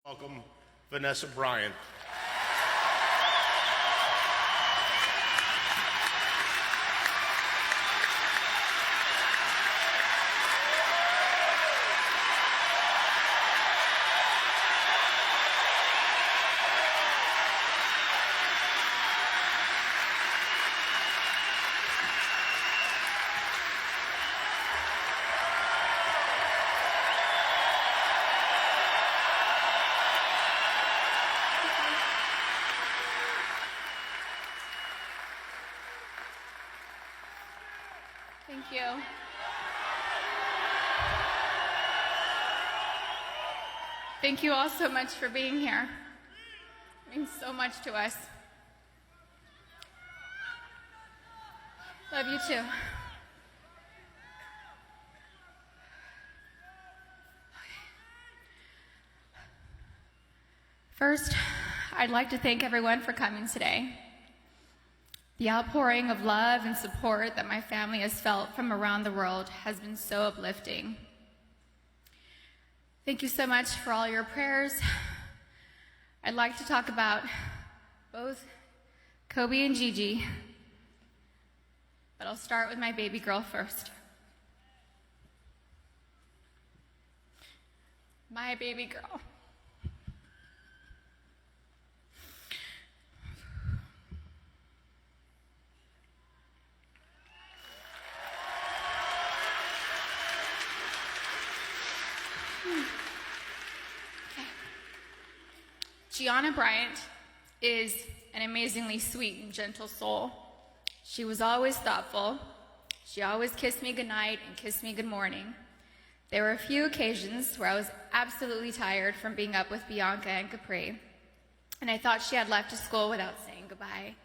Welcome, Vanessa Bryant. Thank you. Thank you all so much for being here. It means so much to us. Love you too. First, I'd like to thank everyone for coming today. The outpouring of love and support that my family has felt from around the world has been so uplifting. Thank you so much for all your prayers. I'd like to talk about both Kobe and Gigi, but I'll start with my baby girl first. My baby girl. Gianna Bryant is an amazingly sweet and gentle soul. She was always thoughtful. She always kissed me goodnight and kissed me good morning. There were a few occasions where I was absolutely tired from being up with Bianca and Capri, and I thought she had left to school without saying goodbye.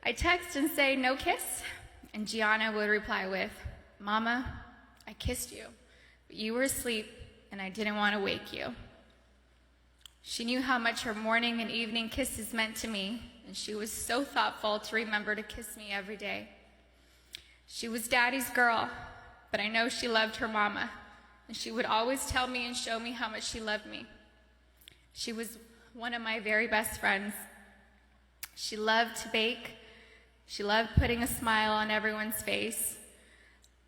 I'd text and say, "No kiss?" And Gianna would reply with, "Mama, I kissed you, but you were asleep and I didn't want to wake you." She knew how much her morning and evening kisses meant to me, and she was so thoughtful to remember to kiss me every day. She was Daddy's girl, but I know she loved her mama, and she would always tell me and show me how much she loved me. She was one of my very best friends. She loved to bake. She loved putting a smile on everyone's face.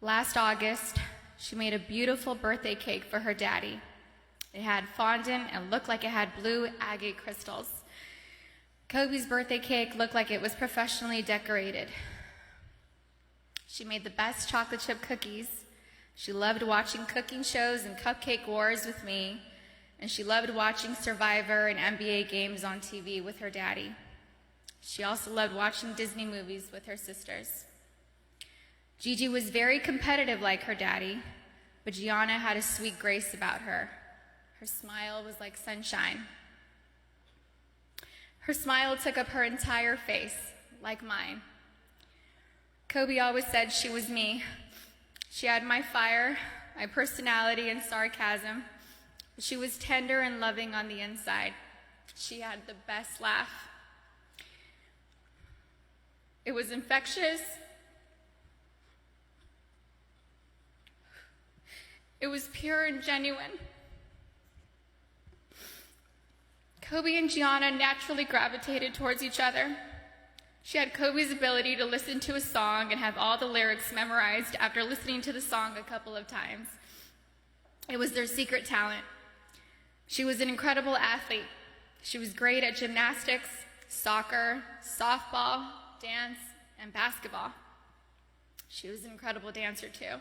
Last August, she made a beautiful birthday cake for her daddy. It had fondant and looked like it had blue agate crystals. Kobe's birthday cake looked like it was professionally decorated. She made the best chocolate chip cookies. She loved watching cooking shows and cupcake wars with me, and she loved watching Survivor and NBA games on TV with her daddy. She also loved watching Disney movies with her sisters. Gigi was very competitive like her daddy, but Gianna had a sweet grace about her. Her smile was like sunshine. Her smile took up her entire face, like mine. Kobe always said she was me. She had my fire, my personality, and sarcasm. But she was tender and loving on the inside. She had the best laugh. It was infectious. It was pure and genuine. Kobe and Gianna naturally gravitated towards each other. She had Kobe's ability to listen to a song and have all the lyrics memorized after listening to the song a couple of times. It was their secret talent. She was an incredible athlete. She was great at gymnastics, soccer, softball, dance, and basketball. She was an incredible dancer too.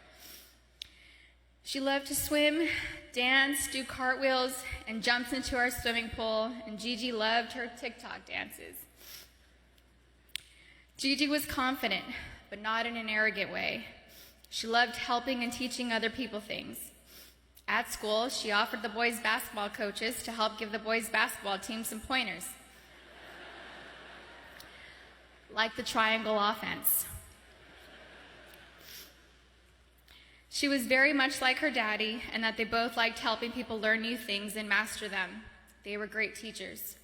She loved to swim, dance, do cartwheels, and jumps into our swimming pool, and Gigi loved her TikTok dances. Gigi was confident, but not in an arrogant way. She loved helping and teaching other people things. At school, she offered the boys' basketball coaches to help give the boys' basketball team some pointers, like the triangle offense. She was very much like her daddy, and that they both liked helping people learn new things and master them. They were great teachers.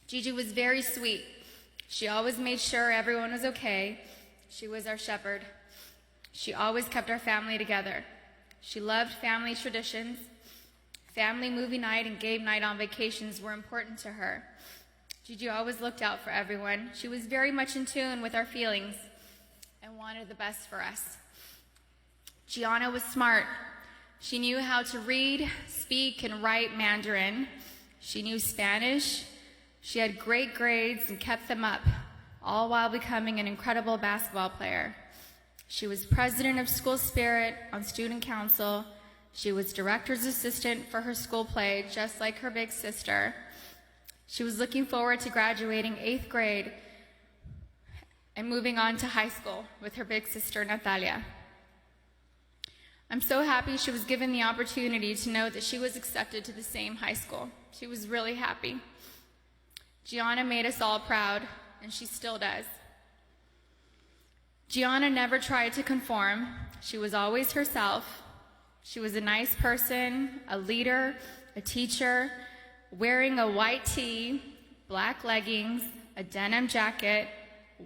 Gigi was very sweet. She always made sure everyone was okay. She was our shepherd. She always kept our family together. She loved family traditions. Family movie night and game night on vacations were important to her. Gigi always looked out for everyone. She was very much in tune with our feelings and wanted the best for us. Gianna was smart. She knew how to read, speak, and write Mandarin. She knew Spanish. She had great grades and kept them up, all while becoming an incredible basketball player. She was president of School Spirit on student council. She was director's assistant for her school play, just like her big sister. She was looking forward to graduating 8th grade and moving on to high school with her big sister, Natalia. I'm so happy she was given the opportunity to know that she was accepted to the same high school. She was really happy. Gianna made us all proud, and she still does. Gianna never tried to conform. She was always herself. She was a nice person, a leader, a teacher, wearing a white tee, black leggings, a denim jacket,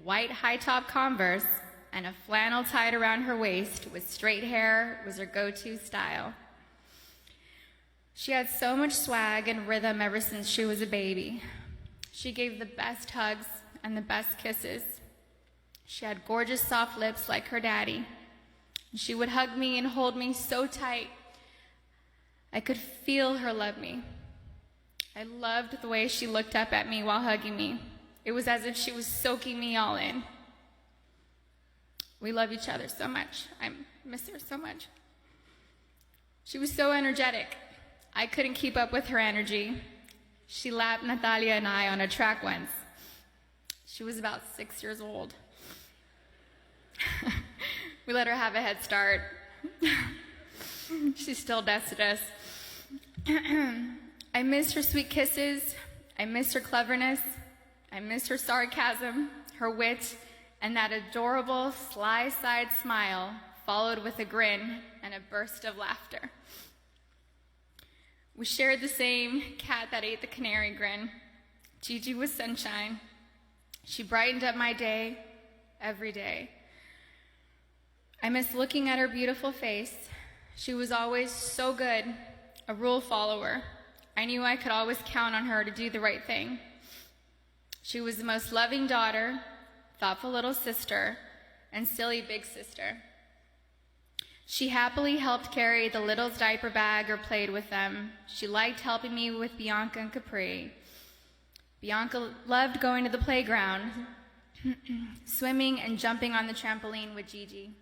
white high-top Converse, and a flannel tied around her waist with straight hair was her go-to style. She had so much swag and rhythm ever since she was a baby. She gave the best hugs and the best kisses. She had gorgeous soft lips like her daddy. She would hug me and hold me so tight. I could feel her love me. I loved the way she looked up at me while hugging me. It was as if she was soaking me all in. We love each other so much. I miss her so much. She was so energetic. I couldn't keep up with her energy. She lapped Natalia and I on a track once. She was about 6 years old. We let her have a head start. She still dusted us. I miss her sweet kisses. I miss her cleverness. I miss her sarcasm, her wit, and that adorable sly-side smile followed with a grin and a burst of laughter. We shared the same cat that ate the canary grin. Gigi was sunshine. She brightened up my day every day. I miss looking at her beautiful face. She was always so good, a rule follower. I knew I could always count on her to do the right thing. She was the most loving daughter, thoughtful little sister, and silly big sister. She happily helped carry the little's diaper bag or played with them. She liked helping me with Bianca and Capri. Bianca loved going to the playground, swimming and jumping on the trampoline with Gigi.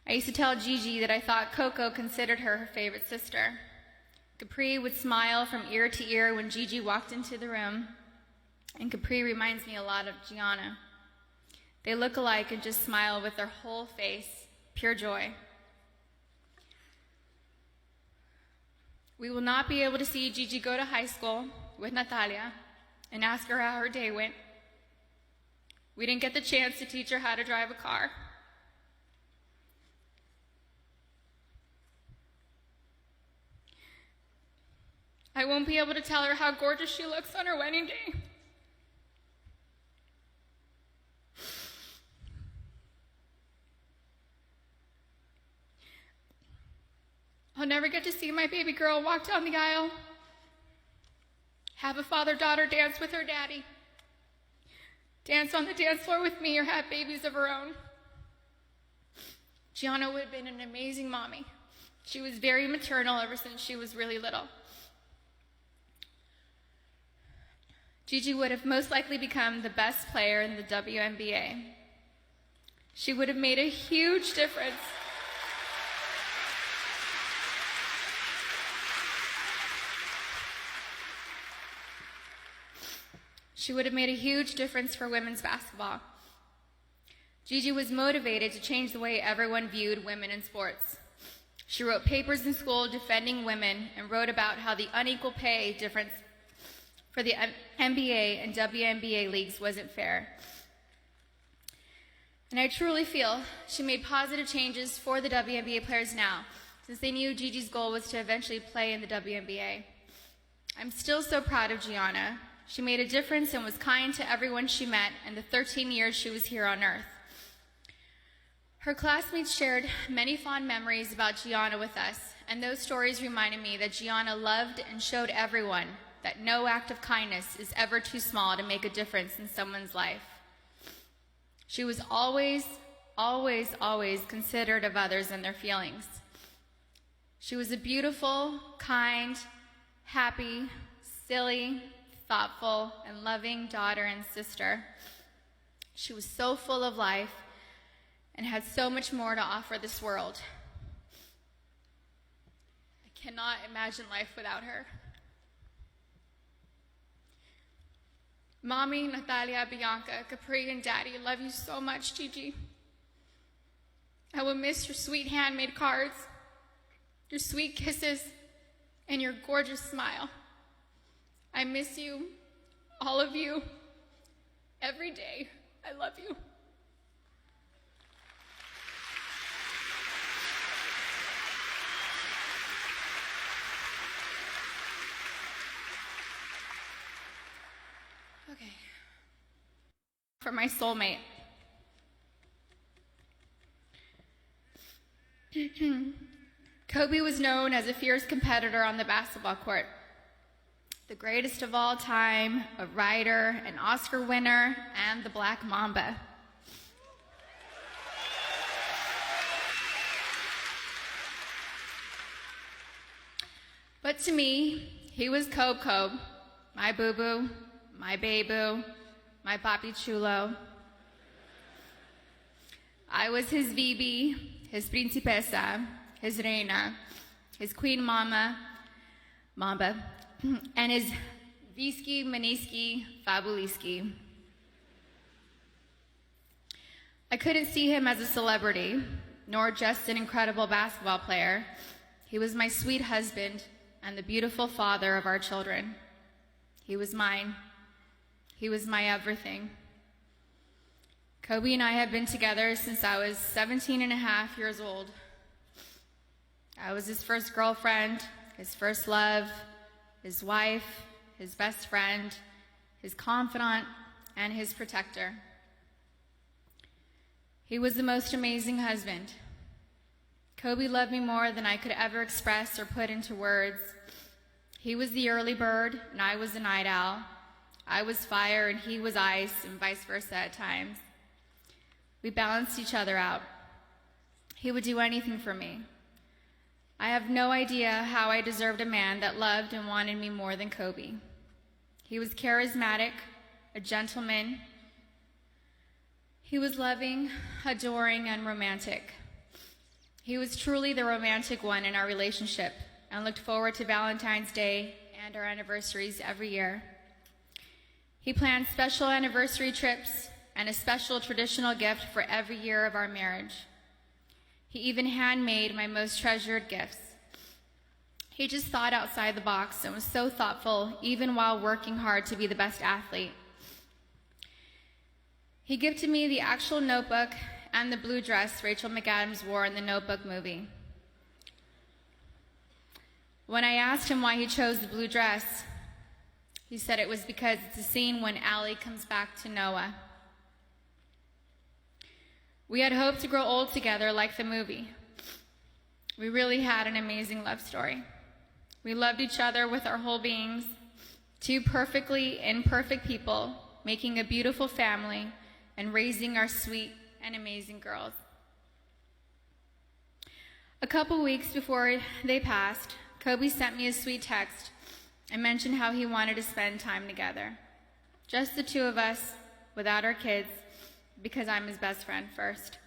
I used to tell Gigi that I thought Coco considered her her favorite sister. Capri would smile from ear to ear when Gigi walked into the room, and Capri reminds me a lot of Gianna. They look alike and just smile with their whole face, pure joy. We will not be able to see Gigi go to high school with Natalia and ask her how her day went. We didn't get the chance to teach her how to drive a car. I won't be able to tell her how gorgeous she looks on her wedding day. I'll never get to see my baby girl walk down the aisle, have a father-daughter dance with her daddy, dance on the dance floor with me, or have babies of her own. Gianna would have been an amazing mommy. She was very maternal ever since she was really little. Gigi would have most likely become the best player in the WNBA. She would have made a huge difference. She would have made a huge difference for women's basketball. Gigi was motivated to change the way everyone viewed women in sports. She wrote papers in school defending women and wrote about how the unequal pay difference for the NBA and WNBA leagues wasn't fair. And I truly feel she made positive changes for the WNBA players now, since they knew Gigi's goal was to eventually play in the WNBA. I'm still so proud of Gianna. She made a difference and was kind to everyone she met in the 13 years she was here on Earth. Her classmates shared many fond memories about Gianna with us, And those stories reminded me that Gianna loved and showed everyone that no act of kindness is ever too small to make a difference in someone's life. She was always, always, always considerate of others and their feelings. She was a beautiful, kind, happy, silly, thoughtful, and loving daughter and sister. She was so full of life and had so much more to offer this world. I cannot imagine life without her. Mommy, Natalia, Bianca, Capri, and Daddy love you so much, Gigi. I will miss your sweet handmade cards, your sweet kisses, and your gorgeous smile. I miss you, all of you, every day. I love you. Okay. For my soulmate. Kobe was known as a fierce competitor on the basketball court. The greatest of all time, a writer, an Oscar winner, and the Black Mamba. But to me, he was Kobe, my boo-boo, my baby, my papi chulo. I was his Bibi, his principessa, his reina, his queen mamba, and his Visky, Maniski, Fabuliski. I couldn't see him as a celebrity, nor just an incredible basketball player. He was my sweet husband and the beautiful father of our children. He was mine. He was my everything. Kobe and I have been together since I was 17 and a half years old. I was his first girlfriend, his first love, his wife, his best friend, his confidant, and his protector. He was the most amazing husband. Kobe loved me more than I could ever express or put into words. He was the early bird, and I was the night owl. I was fire, and he was ice, and vice versa at times. We balanced each other out. He would do anything for me. I have no idea how I deserved a man that loved and wanted me more than Kobe. He was charismatic, a gentleman. He was loving, adoring, and romantic. He was truly the romantic one in our relationship and looked forward to Valentine's Day and our anniversaries every year. He planned special anniversary trips and a special traditional gift for every year of our marriage. He even handmade my most treasured gifts. He just thought outside the box and was so thoughtful, even while working hard to be the best athlete. He gifted me the actual notebook and the blue dress Rachel McAdams wore in the Notebook movie. When I asked him why he chose the blue dress, he said it was because it's a scene when Allie comes back to Noah. We had hoped to grow old together like the movie. We really had an amazing love story. We loved each other with our whole beings, two perfectly imperfect people, making a beautiful family and raising our sweet and amazing girls. A couple weeks before they passed, Kobe sent me a sweet text and mentioned how he wanted to spend time together. Just the two of us, without our kids, because I'm his best friend first.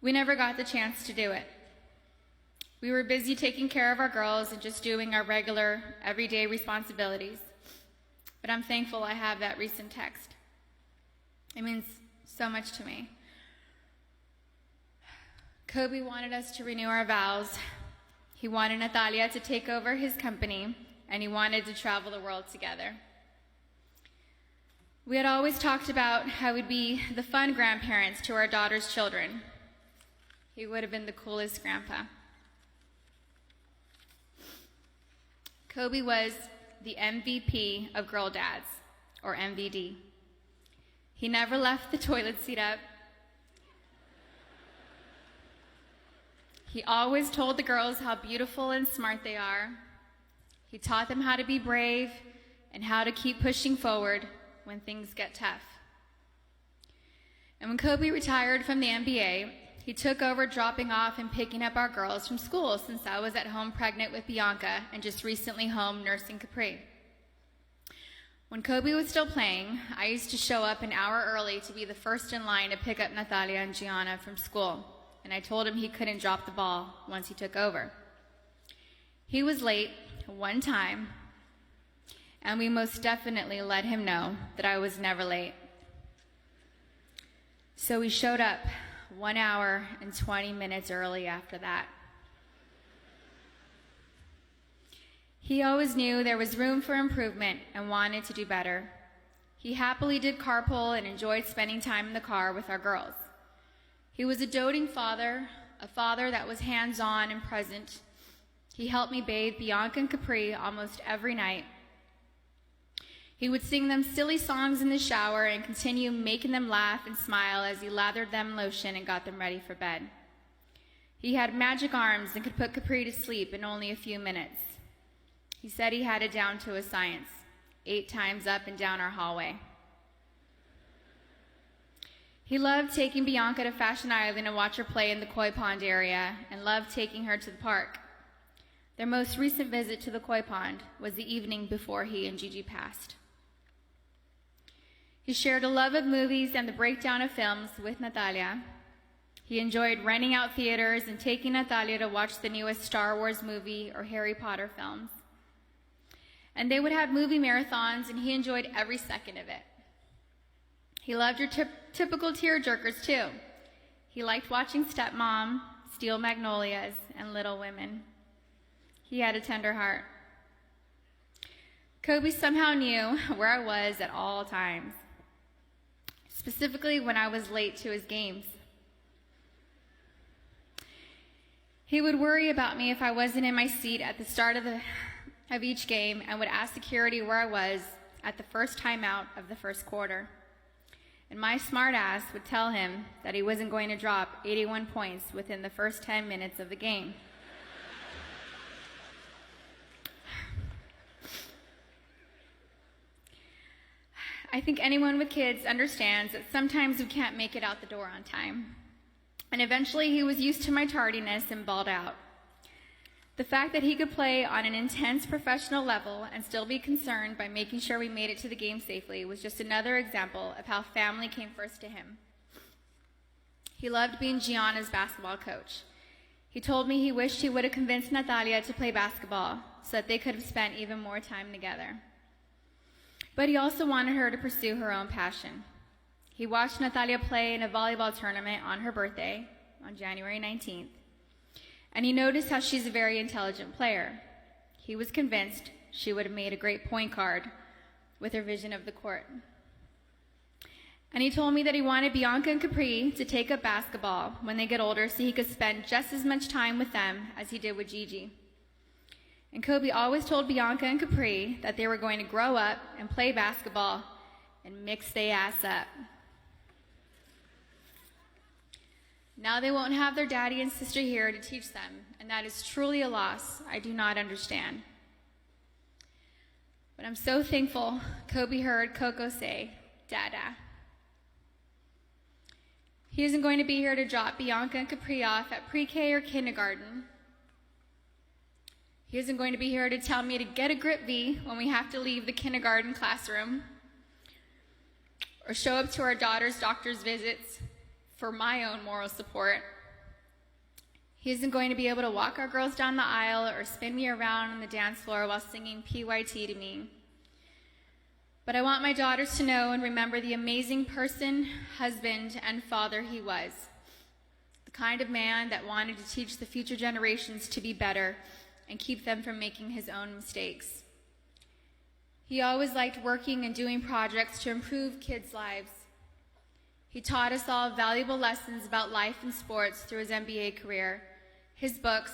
We never got the chance to do it. We were busy taking care of our girls and just doing our regular, everyday responsibilities. But I'm thankful I have that recent text. It means so much to me. Kobe wanted us to renew our vows. He wanted Natalia to take over his company, and he wanted to travel the world together. We had always talked about how we'd be the fun grandparents to our daughter's children. He would have been the coolest grandpa. Kobe was the MVP of Girl Dads, or MVD. He never left the toilet seat up. He always told the girls how beautiful and smart they are. He taught them how to be brave and how to keep pushing forward when things get tough. And when Kobe retired from the NBA, he took over dropping off and picking up our girls from school, since I was at home pregnant with Bianca and just recently home nursing Capri. When Kobe was still playing, I used to show up an hour early to be the first in line to pick up Natalia and Gianna from school, and I told him he couldn't drop the ball once he took over. He was late one time, and we most definitely let him know that I was never late. So we showed up 1 hour and 20 minutes early after that. He always knew there was room for improvement and wanted to do better. He happily did carpool and enjoyed spending time in the car with our girls. He was a doting father, a father that was hands-on and present. He helped me bathe Bianca and Capri almost every night. He would sing them silly songs in the shower and continue making them laugh and smile as he lathered them in lotion and got them ready for bed. He had magic arms and could put Capri to sleep in only a few minutes. He said he had it down to a science, 8 times up and down our hallway. He loved taking Bianca to Fashion Island and watch her play in the koi pond area, and loved taking her to the park. Their most recent visit to the koi pond was the evening before he and Gigi passed. He shared a love of movies and the breakdown of films with Natalia. He enjoyed renting out theaters and taking Natalia to watch the newest Star Wars movie or Harry Potter films. And they would have movie marathons, and he enjoyed every second of it. He loved your typical tearjerkers, too. He liked watching Stepmom, Steel Magnolias, and Little Women. He had a tender heart. Kobe somehow knew where I was at all times, specifically when I was late to his games. He would worry about me if I wasn't in my seat at the start of each game, and would ask security where I was at the first timeout of the first quarter. And my smart ass would tell him that he wasn't going to drop 81 points within the first 10 minutes of the game. I think anyone with kids understands that sometimes we can't make it out the door on time. And eventually he was used to my tardiness and balled out. The fact that he could play on an intense professional level and still be concerned by making sure we made it to the game safely was just another example of how family came first to him. He loved being Gianna's basketball coach. He told me he wished he would have convinced Natalia to play basketball so that they could have spent even more time together. But he also wanted her to pursue her own passion. He watched Natalia play in a volleyball tournament on her birthday, on January 19th. And he noticed how she's a very intelligent player. He was convinced she would have made a great point guard with her vision of the court. And he told me that he wanted Bianca and Capri to take up basketball when they get older so he could spend just as much time with them as he did with Gigi. And Kobe always told Bianca and Capri that they were going to grow up and play basketball and mix their ass up. Now they won't have their daddy and sister here to teach them, and that is truly a loss I do not understand. But I'm so thankful Kobe heard Coco say, Dada. He isn't going to be here to drop Bianca and Capri off at pre-K or kindergarten. He isn't going to be here to tell me to get a grip V when we have to leave the kindergarten classroom, or show up to our daughter's doctor's visits for my own moral support. He isn't going to be able to walk our girls down the aisle or spin me around on the dance floor while singing PYT to me. But I want my daughters to know and remember the amazing person, husband, and father he was. The kind of man that wanted to teach the future generations to be better and keep them from making his own mistakes. He always liked working and doing projects to improve kids' lives. He taught us all valuable lessons about life and sports through his NBA career, his books,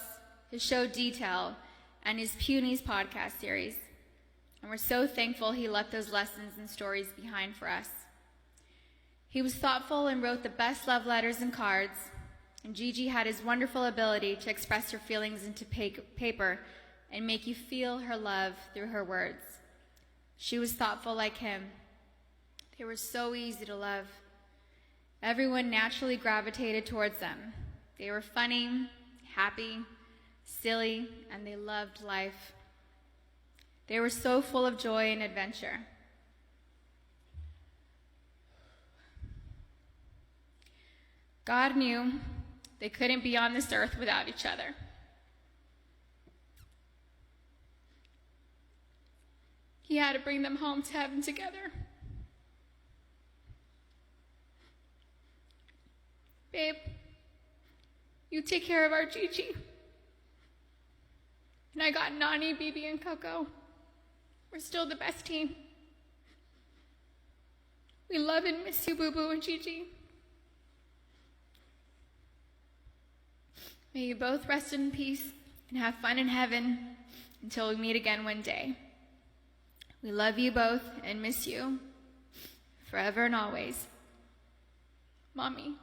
his show Detail, and his Punies podcast series. And we're so thankful he left those lessons and stories behind for us. He was thoughtful and wrote the best love letters and cards. And Gigi had his wonderful ability to express her feelings into paper and make you feel her love through her words. She was thoughtful like him. They were so easy to love. Everyone naturally gravitated towards them. They were funny, happy, silly, and they loved life. They were so full of joy and adventure. God knew they couldn't be on this earth without each other. He had to bring them home to heaven together. Babe, you take care of our Gigi. And I got Nani, Bibi, and Coco. We're still the best team. We love and miss you, Boo Boo and Gigi. May you both rest in peace and have fun in heaven until we meet again one day. We love you both and miss you forever and always. Mommy.